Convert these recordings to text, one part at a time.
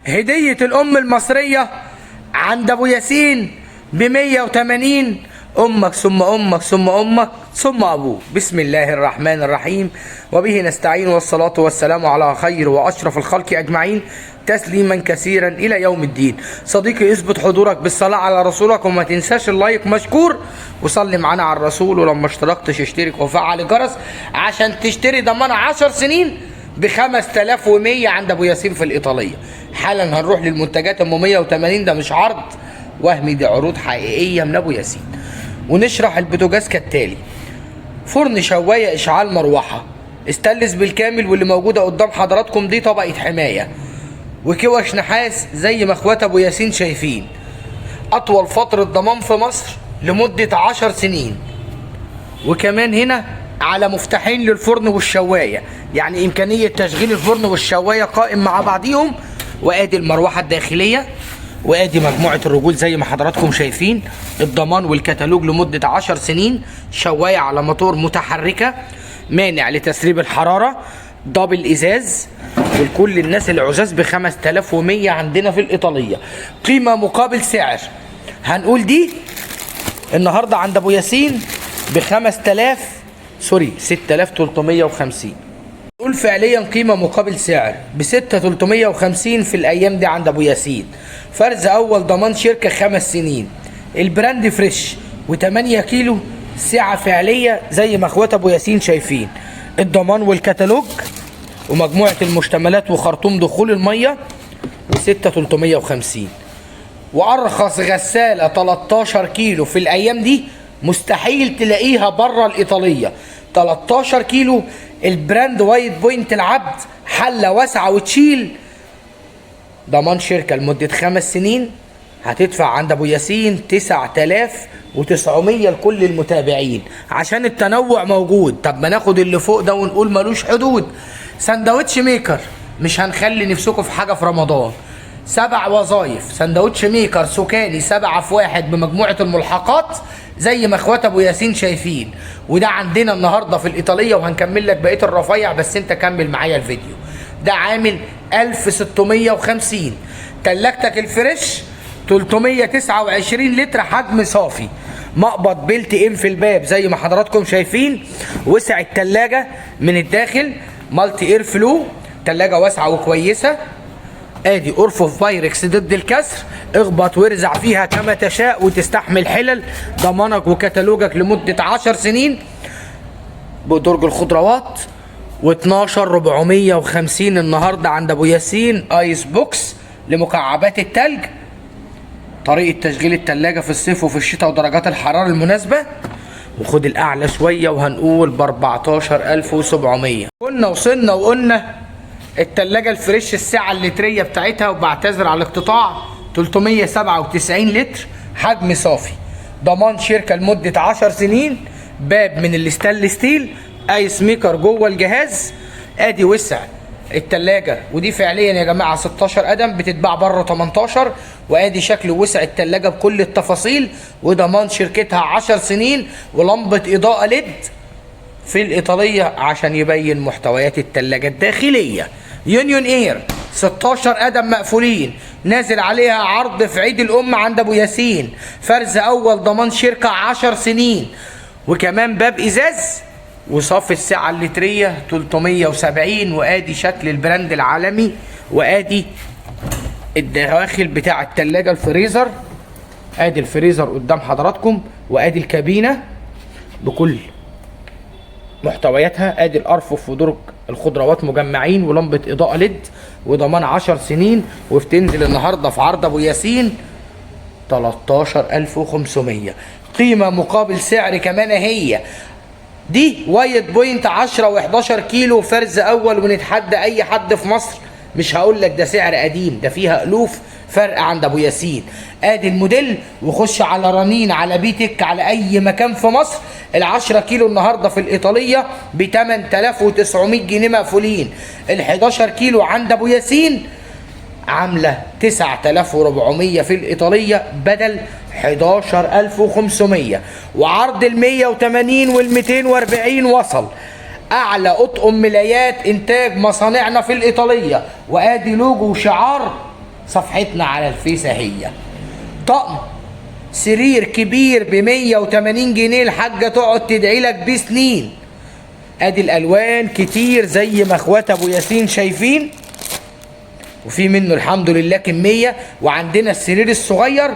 هدية الأم المصرية عند أبو ياسين ب180. أمك ثم أمك ثم أمك ثم أبوك. بسم الله الرحمن الرحيم، وبه نستعين، والصلاة والسلام على خير وأشرف الخلق أجمعين، تسليما كثيرا إلى يوم الدين. صديقي، اثبت حضورك بالصلاة على رسولك، وما تنساش اللايك مشكور، وصلي معانا على الرسول. ولما اشتركتش اشترك وفعل الجرس عشان تشتري ضمان 10 سنين ب5100 عند أبو ياسين في الإيطالية. حالا هنروح للمنتجات أم 180. ده مش عرض وهمي، دي عروض حقيقية من أبو ياسين. ونشرح البوتاجاز كالتالي: فرن، شواية، إشعال، مروحة استانلس بالكامل، واللي موجودة قدام حضراتكم دي طبقة حماية، وكوش نحاس زي ما اخوات أبو ياسين شايفين. أطول فترة ضمان في مصر لمدة 10 سنين. وكمان هنا على مفتاحين للفرن والشواية، يعني إمكانية تشغيل الفرن والشواية قائم مع بعضيهم. وآدي المروحة الداخلية، وادي مجموعة الرجول زي ما حضراتكم شايفين. الضمان والكتالوج لمدة 10 سنين. شواية على موتور متحركة، مانع لتسريب الحرارة، دبل ازاز، ولكل الناس العزاز ب5100 عندنا في الإيطالية. قيمة مقابل سعر، هنقول دي النهاردة عند أبو ياسين ب 6350. نقول فعليا قيمة مقابل سعر ب6350 في الأيام دي عند أبو ياسين. فرز أول ضمان شركة 5 سنين. البراند فريش و8 كيلو سعة فعلية زي ما اخوات أبو ياسين شايفين. الضمان والكتالوج ومجموعة المشتملات وخرطوم دخول المية ب6350. وأرخص غسالة 13 كيلو في الأيام دي مستحيل تلاقيها بره الإيطالية. 13 كيلو البراند وايت بوينت العبد، حلة واسعة وتشيل. ضمان شركة لمدة 5 سنين. هتدفع عند أبو ياسين 9900 لكل المتابعين عشان التنوع موجود. طب ما ناخد اللي فوق ده ونقول ملوش حدود. سندوتش ميكر، مش هنخلي نفسكم في حاجة في رمضان. 7 وظايف سندوتش ميكر سكاني 7 في 1 بمجموعة الملحقات زي ما اخوات ابو ياسين شايفين. وده عندنا النهارده في الإيطالية، وهنكمل لك بقية الرفيع بس انت كمل معايا الفيديو. ده عامل 1650. تلاجتك الفريش 329 لتر حجم صافي، مقبض بيلت ان في الباب زي ما حضراتكم شايفين. وسع التلاجة من الداخل مالتي اير فلو، تلاجة واسعة وكويسة. ادي ارفف بايركس ضد الكسر، اخبط وارزع فيها كما تشاء وتستحمل حلل. ضمانك وكتالوجك لمدة 10 سنين. بدرج الخضروات و12450 النهارده عند ابو ياسين. ايس بوكس لمكعبات التلج. طريقة تشغيل التلاجة في الصيف وفي الشتاء ودرجات الحرارة المناسبة. وخد الأعلى شوية وهنقول ب 14700. كنا وصلنا وقلنا التلاجة الفريش السعة اللترية بتاعتها، وبعتذر على الاقتطاع، 397 لتر حجم صافي. ضمان شركة لمدة 10 سنين. باب من الستانلس ستيل، ايس ميكر جوه الجهاز. ادي وسع التلاجة، ودي فعليا يا جماعة 16 قدم، بتتباع بره 18. وادي شكل وسع التلاجة بكل التفاصيل، وضمان شركتها 10 سنين. ولمبة اضاءة ليد في الإيطالية عشان يبين محتويات التلاجة الداخلية. يونيون اير 16 قدم مقفولين، نازل عليها عرض في عيد الأم عند أبو ياسين. فرز أول ضمان شركة 10 سنين، وكمان باب إزاز. وصف السعة اللترية 370. وآدي شكل البراند العالمي، وآدي الدواخل بتاع التلاجة الفريزر. آدي الفريزر قدام حضراتكم، وآدي الكابينة بكل محتوياتها. ادي الارفف ودرج الخضروات مجمعين، ولمبه اضاءه ليد، وضمان 10 سنين. وبتنزل النهارده في عرض ابو ياسين 13500. قيمه مقابل سعر كمان هي دي. وايت بوينت 10 و11 كيلو فرز اول، ونتحدى اي حد في مصر مش هقول لك ده سعر قديم، ده فيها الوف فرق عند ابو ياسين. ادي الموديل، وخش على رنين، على بيتك، على اي مكان في مصر. ال10 كيلو النهارده في الإيطالية ب 8900 جنيه مقفولين. ال11 كيلو عند ابو ياسين عامله 9400 في الإيطالية بدل 11500. وعرض ال180 وال240 وصل. اعلى اطقم ملايات انتاج مصانعنا في الإيطالية. وادي لوجو وشعار صفحتنا على الفيس اهي. طقم سرير كبير ب 180 جنيه، الحاجه تقعد تدعي لك بيه سنين. ادي الالوان كتير زي ما اخوات ابو ياسين شايفين، وفي منه الحمد لله كميه. وعندنا السرير الصغير،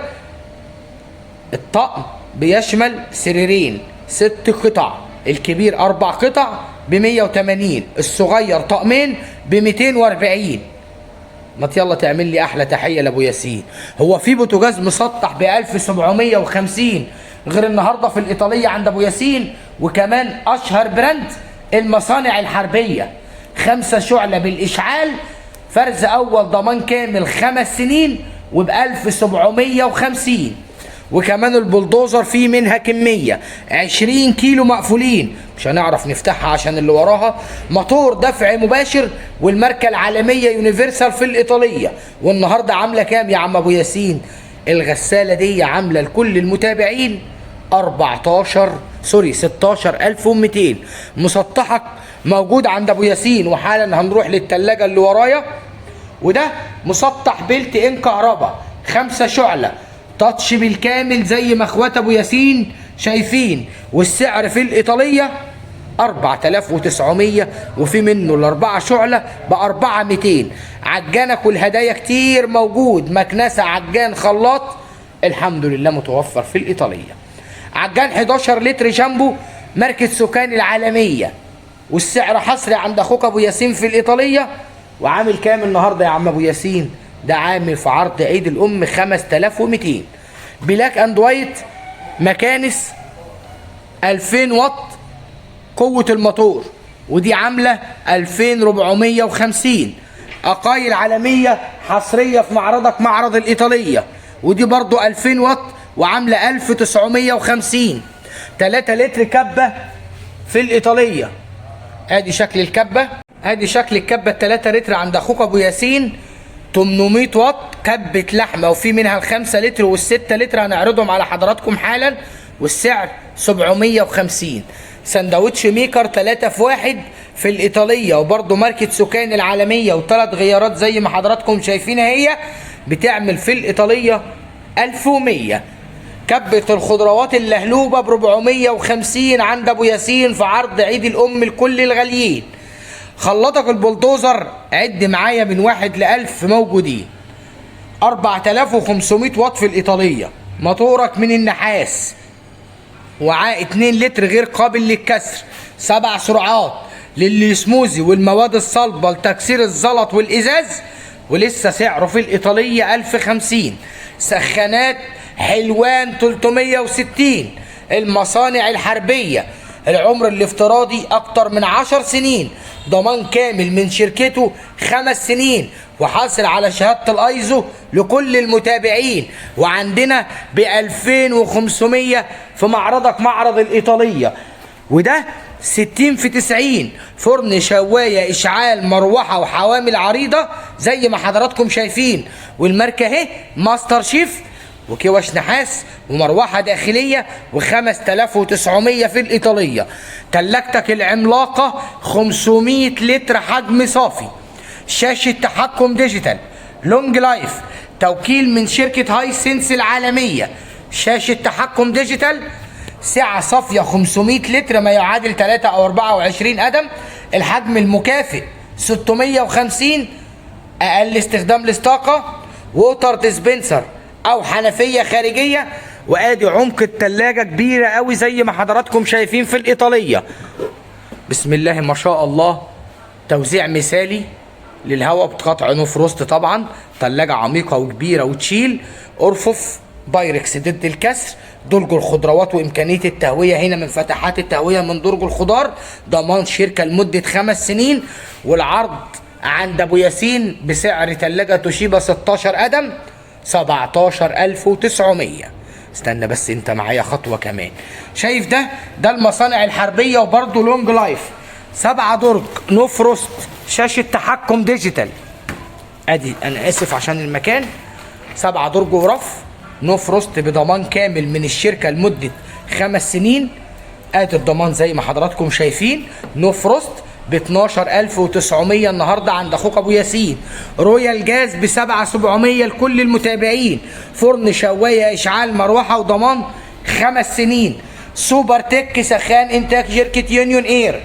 الطقم بيشمل سريرين 6 قطع، الكبير 4 قطع ب 180، الصغير طقمين ب 240. ما يلا تعمل لي احلى تحيه لابو ياسين. هو في بوتاجاز مسطح ب 1750 غير النهارده في الايطاليه عند ابو ياسين، وكمان اشهر براند المصانع الحربيه، 5 شعله بالاشعال، فرز اول ضمان كامل 5 سنين وب 1750. وكمان البلدوزر فيه منها كميه 20 كيلو مقفولين، مش هنعرف نفتحها عشان اللي وراها. موتور دفع مباشر، والماركه العالميه يونيفرسال في الايطاليه. والنهارده عامله كام يا عم ابو ياسين؟ الغساله دي عامله لكل المتابعين 16200 مسطحك موجود عند ابو ياسين. وحالا هنروح للتلاجة اللي ورايا، وده مسطح بيلت ان كهرباء 5 شعله تاتش بالكامل زي ما اخوات ابو ياسين شايفين. والسعر في الايطاليه 4900، وفي منه ال4 شعله ب 4200. عجانك والهدايا كتير موجود، مكنسه عجان خلاط الحمد لله متوفر في الايطاليه. عجان 11 لتر جامبو ماركه سوكان العالميه، والسعر حصري عند اخوك ابو ياسين في الايطاليه. وعامل كام النهارده يا عم ابو ياسين؟ ده عامل في عرض عيد الام 5200. بلاك اند وايت مكانس 2000 واط قوه الموتور، ودي عامله 2450. اقايل عالميه حصريه في معرضك معرض الايطاليه، ودي برضو 2000 واط وعامله 1950. 3 لتر كبه في الايطاليه. ادي شكل الكبه، ادي شكل الكبه 3 لتر عند اخوك ابو ياسين. 800 واط كبه لحمه، وفي منها ال5 لتر وال6 لتر هنعرضهم على حضراتكم حالا، والسعر 750. سندوتش ميكر 3 في 1 في الايطاليه، وبرده ماركه سوكان العالميه، و3 غيارات زي ما حضراتكم شايفينها هي، بتعمل في الايطاليه 1100. كبه الخضروات اللهلوبه ب 450 عند ابو ياسين في عرض عيد الام لكل الغاليين. خلاطك البلدوزر عد معايا من 1 ل 1000 موجودين، 4500 واط في الايطاليه. موتورك من النحاس، وعاء 2 لتر غير قابل للكسر، 7 سرعات للسموزي والمواد الصلبه لتكسير الزلط والازاز، ولسه سعره في الايطاليه 1050. سخانات حلوان 360 المصانع الحربيه، العمر الافتراضي اكتر من 10 سنين، ضمان كامل من شركته 5 سنين، وحاصل على شهاده الايزو لكل المتابعين. وعندنا ب 2500 في معرضك معرض الايطاليه. وده 60 في 90 فرن شوايه اشعال مروحه وحوامل عريضه زي ما حضراتكم شايفين، والماركه اهي ماستر شيف، وكوش نحاس ومروحه داخليه و5900 في الايطاليه. تلاجتك العملاقه 500 لتر حجم صافي، شاشه تحكم ديجيتال لونج لايف، توكيل من شركه هاي سنس العالميه، شاشه تحكم ديجيتال، سعه صافيه 500 لتر ما يعادل 3 او 24 قدم، الحجم المكافئ 650، اقل استخدام للطاقه، ووتر ديسبنسر او حنفيه خارجيه. وادي عمق التلاجة كبيره قوي زي ما حضراتكم شايفين في الايطاليه. بسم الله ما شاء الله، توزيع مثالي للهواء بقطع نو فروست. طبعا تلاجة عميقه وكبيره وتشيل، ارفف بايركس ضد الكسر، درج الخضروات وامكانيه التهويه هنا من فتحات التهويه من درج الخضار، ضمان شركه لمده 5 سنين. والعرض عند ابو ياسين بسعر تلاجة توشيبا 16 قدم 17900. استنى بس انت معايا خطوه كمان. شايف ده المصانع الحربيه وبرده لونج لايف، 7 درج نو فروست، شاشه تحكم ديجيتال. ادي انا اسف عشان المكان، 7 درج ورف نو فروست بضمان كامل من الشركه لمده 5 سنين. ادي الضمان زي ما حضراتكم شايفين، نو فروست ب 12900 النهارده عند اخوك ابو ياسين. رويال جاز ب 7700 لكل المتابعين. فرن شوايه اشعال مروحه وضمان 5 سنين. سوبر تك سخان انتاج شركه يونيون اير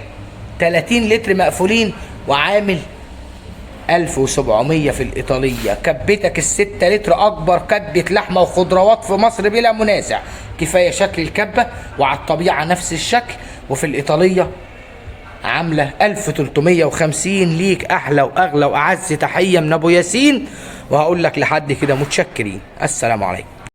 30 لتر مقفولين وعامل 1700 في الإيطالية. كبتك ال6 لتر أكبر كبة لحمة وخضروات في مصر بلا منازع. كفاية شكل الكبة وعلى الطبيعة نفس الشكل. وفي الإيطالية عاملة 1350. ليك أحلى وأغلى وأعز تحية من أبو ياسين، وهقول لك لحد كده متشكرين. السلام عليكم.